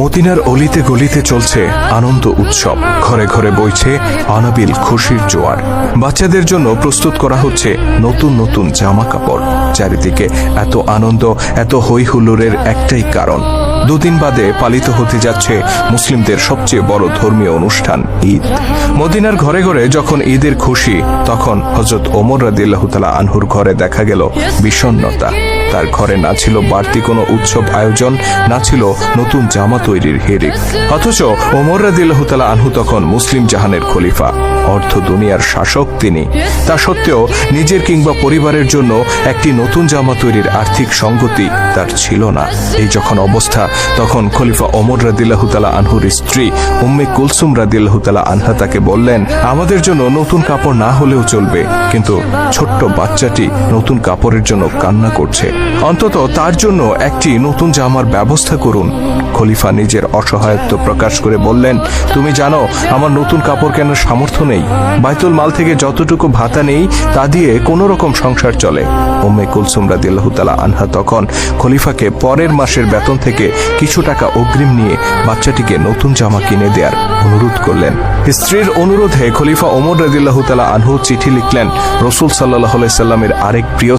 মদিনার অলিতে গলিতে চলছে আনন্দ উৎসব, ঘরে ঘরে বইছে অনাবিল খুশির জোয়ার। বাচ্চাদের জন্য প্রস্তুত করা হচ্ছে নতুন নতুন জামা কাপড়। চারিদিকে এত আনন্দ, এত হই হুল্লোড়ের একটাই কারণ, দুদিন বাদে পালিত হতে যাচ্ছে মুসলিমদের সবচেয়ে বড় ধর্মীয় অনুষ্ঠান ঈদ। মদিনার ঘরে ঘরে যখন ঈদের খুশি, তখন হযরত ওমর রাদিয়াল্লাহু তাআলা আনহুর ঘরে দেখা গেল বিষণ্ণতা। তার ঘরে না ছিল বাড়তি কোনো উৎসব আয়োজন, না ছিল নতুন জামা তৈরির হিড়িক। অথচ ওমর রাদিয়াল্লাহু তাআলা আনহু তখন মুসলিম জাহানের খলিফা, অর্ধ দুনিয়ার শাসক তিনি। তা সত্ত্বেও নিজের কিংবা পরিবারের জন্য একটি নতুন জামা তৈরির আর্থিক সঙ্গতি তার ছিল না। এই যখন অবস্থা, তখন খলিফা ওমর রাদিয়াল্লাহু তাআলা আনহুর স্ত্রী উম্মে কুলসুম রাদিয়াল্লাহু তাআলা আনহা তাকে বললেন, আমাদের জন্য নতুন কাপড় না হলেও চলবে, কিন্তু ছোট্ট বাচ্চাটি নতুন কাপড়ের জন্য কান্না করছে, অন্তত তার জন্য একটি নতুন জামার ব্যবস্থা করুন। খলিফা নিজের অসহায়ত্ব প্রকাশ করে বললেন, তুমি জানো আমার নতুন কাপড় কেনার সামর্থ্য নেই, বাইতুল মাল থেকে যতটুকু ভাতা নেই তা দিয়ে কোনো রকম সংসার চলে। উম্মে কুলসুম রাদিয়াল্লাহু তাআলা আনহা তখন খলিফাকে পরের মাসের বেতন থেকে কিছু টাকা অগ্রিম নিয়ে বাচ্চাটিকে নতুন জামা কিনে দেওয়ার অনুরোধ করলেন। স্ত্রীর অনুরোধে খলিফা ওমর রাদিয়াল্লাহু তাআলা আনহু চিঠি লিখলেন রাসূল সাল্লাল্লাহু আলাইহি সাল্লামের আরেক প্রিয়